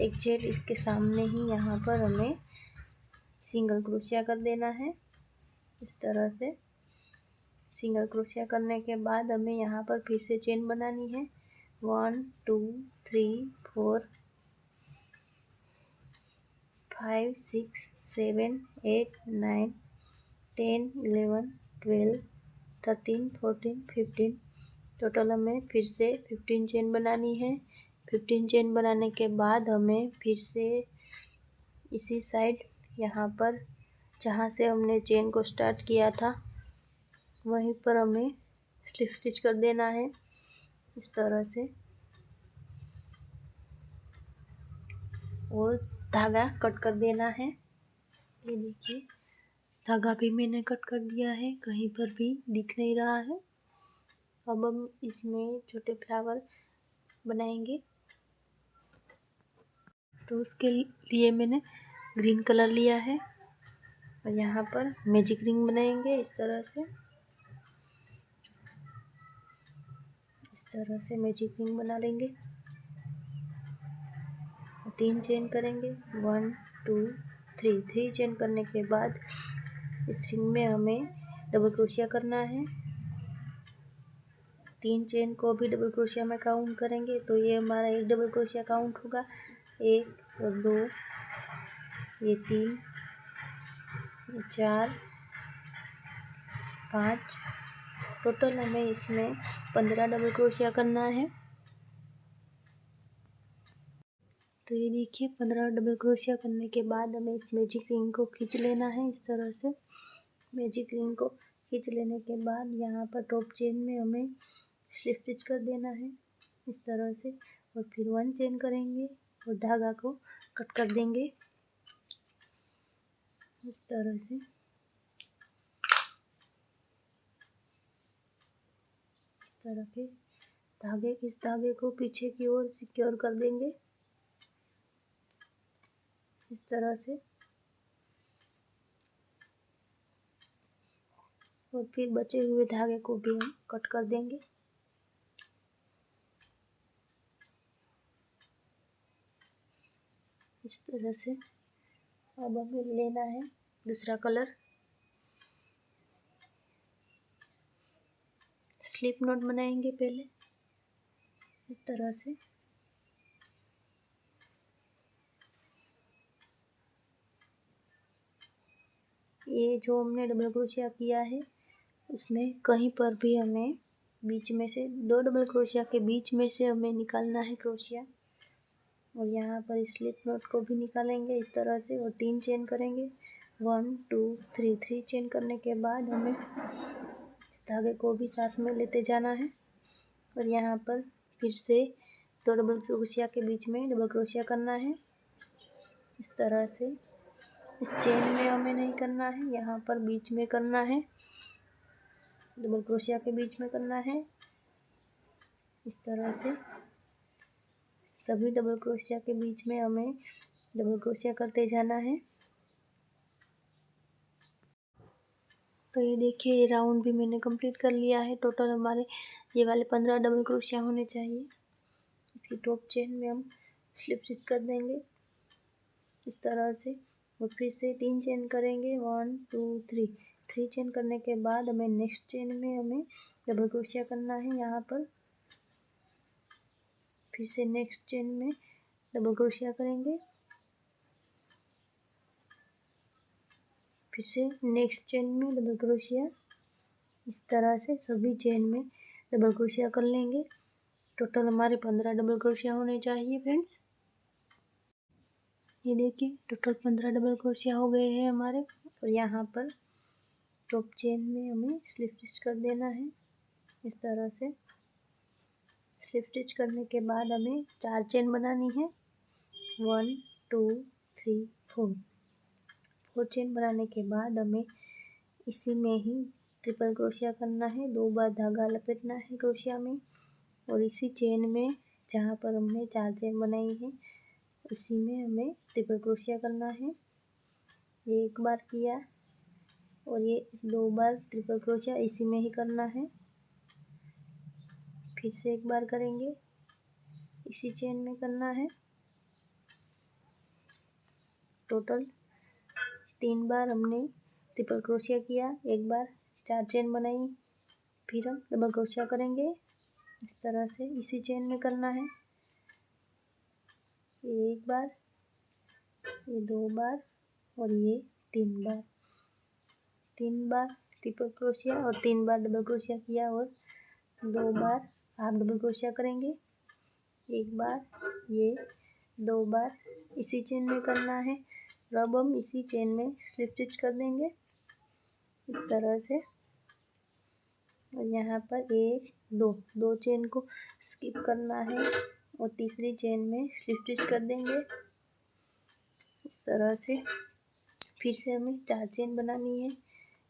एक चेन इसके सामने ही यहाँ पर हमें सिंगल क्रोशिया कर देना है इस तरह से। सिंगल क्रोशिया करने के बाद हमें यहाँ पर फिर से चेन बनानी है 1 2 3 4 5 6 7 8 9 10 11 12 13 14 15 टोटल हमें फिर से 15 चेन बनानी है। 15 चेन बनाने के बाद हमें फिर से इसी साइड यहाँ पर जहाँ से हमने चेन को स्टार्ट किया था वहीं पर हमें स्लिप स्टिच कर देना है इस तरह से। और धागा कट कर देना है। ये देखिए धागा भी मैंने कट कर दिया है, कहीं पर भी दिख नहीं रहा है। अब हम इसमें छोटे फ्लावर बनाएंगे, तो उसके लिए मैंने ग्रीन कलर लिया है और यहाँ पर मैजिक रिंग बनाएंगे इस तरह से मैजिक रिंग बना लेंगे। 3 चेन करेंगे 1 2 3 चेन करने के बाद इस रिंग में हमें डबल क्रोशिया करना है। 3 चेन को भी डबल क्रोशिया में काउंट करेंगे तो ये हमारा एक डबल क्रोशिया काउंट होगा, 1 और 2, ये 3, ये 4 5, टोटल हमें इसमें 15 डबल क्रोशिया करना है। तो ये देखिए 15 डबल क्रोशिया करने के बाद हमें इस मैजिक रिंग को खींच लेना है इस तरह से। मैजिक रिंग को खींच लेने के बाद यहाँ पर टॉप चेन में हमें स्लिप स्टिच कर देना है इस तरह से। और फिर 1 चेन करेंगे और धागा को कट कर देंगे इस तरह से। इस तरह के इस धागे को पीछे की ओर सिक्योर कर देंगे इस तरह से। और फिर बचे हुए धागे को भी हम कट कर देंगे इस तरह से। अब हमें लेना है दूसरा कलर। स्लिप नॉट बनाएंगे पहले इस तरह से। ये जो हमने डबल क्रोशिया किया है उसमें कहीं पर भी हमें बीच में से 2 डबल क्रोशिया के बीच में से हमें निकालना है क्रोशिया। और यहाँ पर स्लिप नॉट को भी निकालेंगे इस तरह से और 3 चेन करेंगे 1 2 3 चेन करने के बाद हमें इस धागे को भी साथ में लेते जाना है। और यहाँ पर फिर से 2 डबल क्रोशिया के बीच में डबल क्रोशिया करना है इस तरह से। इस चेन में हमें नहीं करना है, यहाँ पर बीच में करना है, डबल क्रोशिया के बीच में करना है इस तरह से। सभी डबल क्रोशिया के बीच में हमें डबल क्रोशिया करते जाना है। तो ये देखिए ये राउंड भी मैंने कंप्लीट कर लिया है। टोटल हमारे ये वाले 15 डबल क्रोशिया होने चाहिए। इसकी टॉप चेन में हम स्लिप स्टिच कर देंगे इस तरह से। और फिर से 3 चेन करेंगे 1 2 3 चेन करने के बाद हमें नेक्स्ट चेन में हमें डबल क्रोशिया करना है। यहाँ पर फिर से नेक्स्ट चेन में डबल क्रोशिया करेंगे फिर से नेक्स्ट चेन में डबल क्रोशिया। इस तरह से सभी चेन में डबल क्रोशिया कर लेंगे। टोटल हमारे 15 डबल क्रोशिया होने चाहिए फ्रेंड्स। ये देखिए टोटल 15 डबल क्रोशिया हो गए हैं हमारे। और यहाँ पर टॉप चेन में हमें स्लिप स्टिच कर देना है। इस तरह से स्लिप स्टिच करने के बाद हमें 4 चेन बनानी है। 1 2 3 4। 4 चेन बनाने के बाद हमें इसी में ही ट्रिपल क्रोशिया करना है। 2 बार धागा लपेटना है क्रोशिया में और इसी चेन में जहाँ पर हमने 4 चेन बनाई है इसी में हमें ट्रिपल क्रोशिया करना है। ये एक बार किया और ये 2 बार ट्रिपल क्रोशिया इसी में ही करना है। फिर से एक बार करेंगे, इसी चेन में करना है। टोटल 3 बार हमने ट्रिपल क्रोशिया किया, एक बार 4 चेन बनाई, फिर हम डबल क्रोशिया करेंगे। इस तरह से इसी चेन में करना है। ये एक बार, ये 2 बार और ये 3 बार। 3 बार ट्रिपल क्रोशिया और 3 बार डबल क्रोशिया किया और 2 बार हाफ डबल क्रोशिया करेंगे। एक बार, ये 2 बार इसी चेन में करना है। अब हम इसी चेन में स्लिप स्टिच कर देंगे इस तरह से। और यहाँ पर 1 2 चेन को स्किप करना है और तीसरी चेन में स्लिप स्टिच कर देंगे इस तरह से। फिर से हमें 4 चेन बनानी है।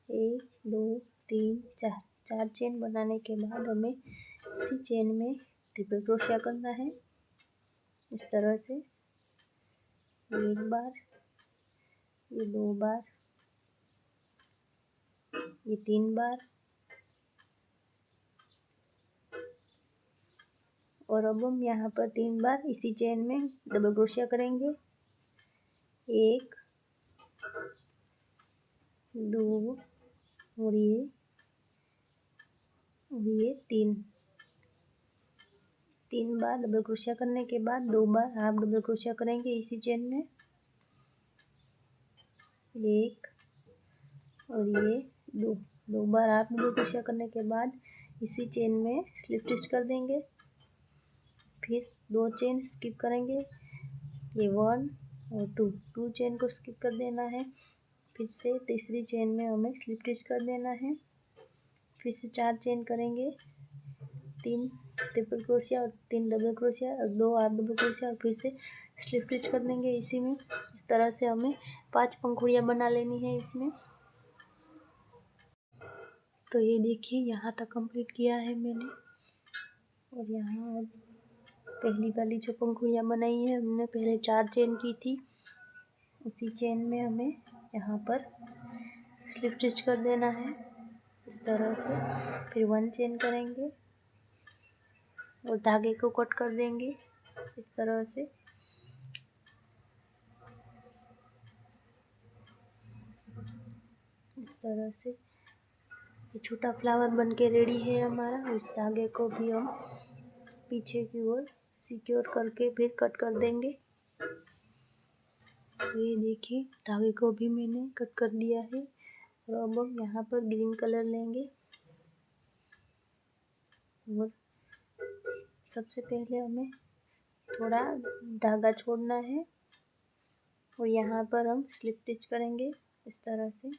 1 2 3 4। 4 चेन बनाने के बाद हमें इसी चेन में ट्रिपल क्रोशिया करना है इस तरह से। एक बार, ये 2 बार, ये 3 बार और अब हम यहाँ पर 3 बार इसी चेन में डबल क्रोशिया करेंगे। 1 2 और ये 3 बार डबल क्रोशिया करने के बाद 2 बार हाफ डबल क्रोशिया करेंगे इसी चेन में। 1 और ये 2 बार हाफ डबल क्रोशिया करने के बाद इसी चेन में स्लिप स्टिच कर देंगे। फिर 2 चेन स्किप करेंगे, ये 1 और 2 चेन को स्किप कर देना है। फिर से तीसरी चेन में हमें स्लिप स्टिच कर देना है। फिर से 4 चेन करेंगे, 3 ट्रिपल क्रोशिया और 3 डबल क्रोशिया और 2 हाफ डबल क्रोशिया और फिर से स्लिप स्टिच कर देंगे इसी में। इस तरह से हमें 5 पंखुड़ियाँ बना लेनी है इसमें। तो ये देखिए यहाँ तक कंप्लीट किया है मैंने। और यहाँ अब पहली वाली जो पंखुड़ियाँ बनाई है हमने पहले 4 चेन की थी, उसी चेन में हमें यहाँ पर स्लिप स्टिच कर देना है इस तरह से। फिर 1 चेन करेंगे और धागे को कट कर देंगे इस तरह से। इस तरह से ये छोटा फ्लावर बन के रेडी है हमारा। इस धागे को भी हम पीछे की ओर सिक्योर करके फिर कट कर देंगे। तो ये देखिए धागे को भी मैंने कट कर दिया है। और अब हम यहाँ पर ग्रीन कलर लेंगे और सबसे पहले हमें थोड़ा धागा छोड़ना है और यहाँ पर हम स्लिप स्टिच करेंगे इस तरह से।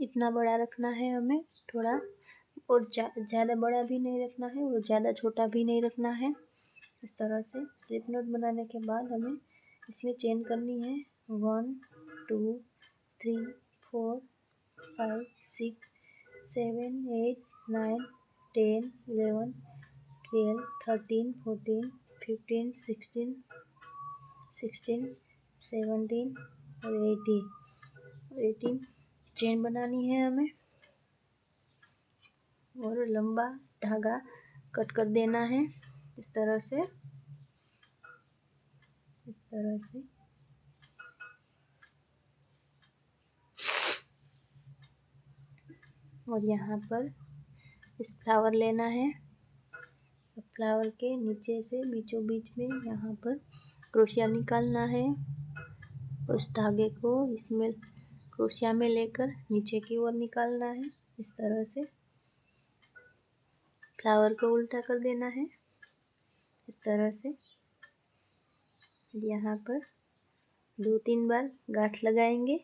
इतना बड़ा रखना है हमें थोड़ा, और ज़्यादा बड़ा भी नहीं रखना है और ज़्यादा छोटा भी नहीं रखना है। इस तरह से स्लिप नॉट बनाने के बाद हमें इसमें चेन करनी है 1 2 3 4 5 6 7 8 9 10 11 12 13 14 15 16 17 और 18 चेन बनानी है हमें। और लंबा धागा कट कर देना है इस तरह से। और यहाँ पर इस फ्लावर लेना है। फ्लावर के नीचे से बीचों बीच में यहाँ पर क्रोशिया निकालना है। उस धागे को इसमें क्रोशिया में लेकर नीचे की ओर निकालना है। इस तरह से फ्लावर को उल्टा कर देना है। इस तरह से यहाँ पर 2-3 बार गांठ लगाएंगे।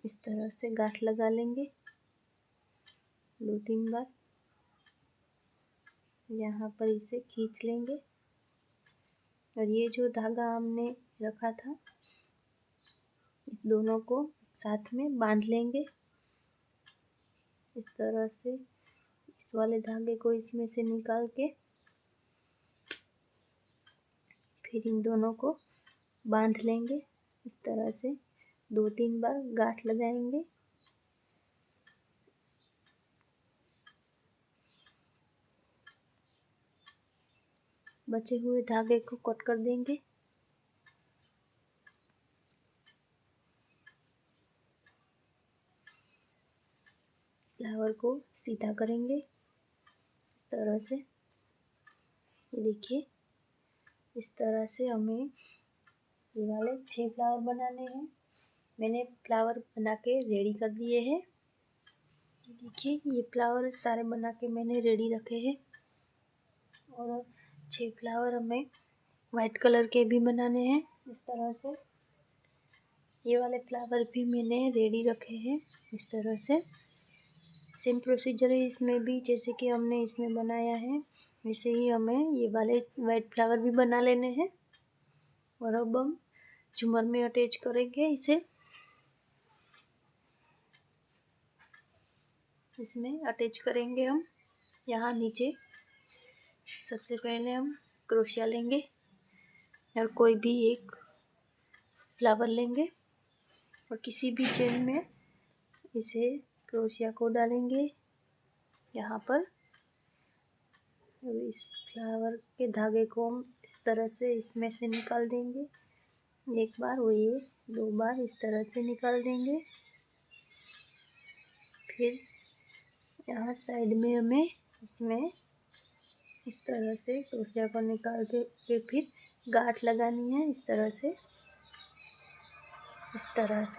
इस तरह से गांठ लगा लेंगे 2-3 बार। यहाँ पर इसे खींच लेंगे और ये जो धागा हमने रखा था इस दोनों को साथ में बांध लेंगे। इस तरह से इस वाले धागे को इसमें से निकाल के फिर इन दोनों को बांध लेंगे। इस तरह से 2-3 बार गांठ लगाएंगे। बचे हुए धागे को कट कर देंगे। फ्लावर को सीधा करेंगे इस तरह से। ये देखिए इस तरह से हमें ये वाले 6 फ्लावर बनाने हैं। मैंने फ्लावर बना के रेडी कर दिए हैं। देखिए ये फ्लावर सारे बना के मैंने रेडी रखे हैं और 6 फ्लावर हमें वाइट कलर के भी बनाने हैं। इस तरह से ये वाले फ्लावर भी मैंने रेडी रखे हैं। इस तरह से सेम प्रोसीजर है इसमें भी, जैसे कि हमने इसमें बनाया है वैसे ही हमें ये वाले वाइट फ्लावर भी बना लेने हैं। और अब हम झूमर में अटैच करेंगे इसे। इसमें अटैच करेंगे हम यहाँ नीचे। सबसे पहले हम क्रोशिया लेंगे और कोई भी एक फ्लावर लेंगे और किसी भी चेन में इसे क्रोशिया को डालेंगे यहाँ पर। और इस फ्लावर के धागे को हम इस तरह से इसमें से निकाल देंगे। एक बार और ये 2 बार इस तरह से निकाल देंगे। फिर यहाँ साइड में हमें इसमें इस तरह से क्रोशिया को निकाल के फिर गांठ लगानी है। इस तरह से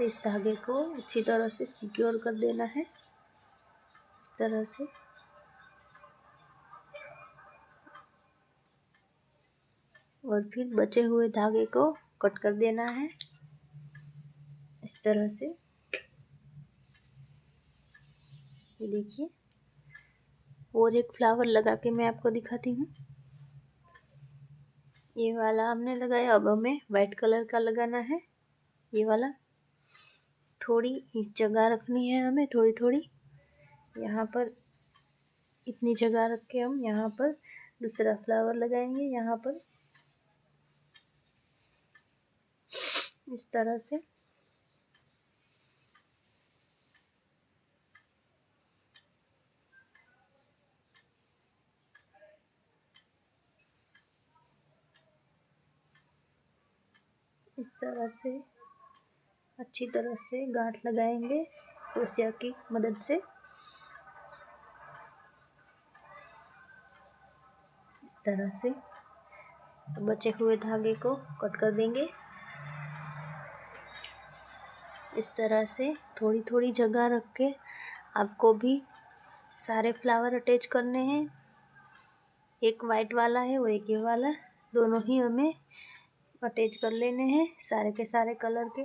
इस धागे को अच्छी तरह से सिक्योर कर देना है। इस तरह से और फिर बचे हुए धागे को कट कर देना है इस तरह से। ये देखिए और एक फ्लावर लगा के मैं आपको दिखाती हूँ। ये वाला हमने लगाया, अब हमें वाइट कलर का लगाना है। ये वाला थोड़ी जगह रखनी है हमें, थोड़ी थोड़ी यहाँ पर इतनी जगह रख के हम यहाँ पर दूसरा फ्लावर लगाएंगे। यहाँ पर इस तरह से अच्छी तरह से गांठ लगाएंगे क्रोशिया की मदद से। इस तरह से बचे हुए धागे को कट कर देंगे। इस तरह से थोड़ी थोड़ी जगह रख के आपको भी सारे फ्लावर अटैच करने हैं। एक वाइट वाला है और एक ये वाला, दोनों ही हमें अटैच कर लेने हैं सारे के सारे कलर के।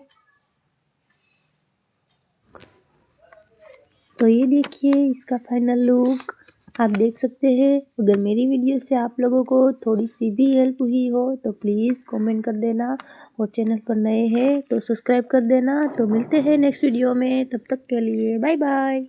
तो ये देखिए इसका फाइनल लुक आप देख सकते हैं। अगर मेरी वीडियो से आप लोगों को थोड़ी सी भी हेल्प हुई हो तो प्लीज़ कमेंट कर देना और चैनल पर नए हैं तो सब्सक्राइब कर देना। तो मिलते हैं नेक्स्ट वीडियो में, तब तक के लिए बाय बाय।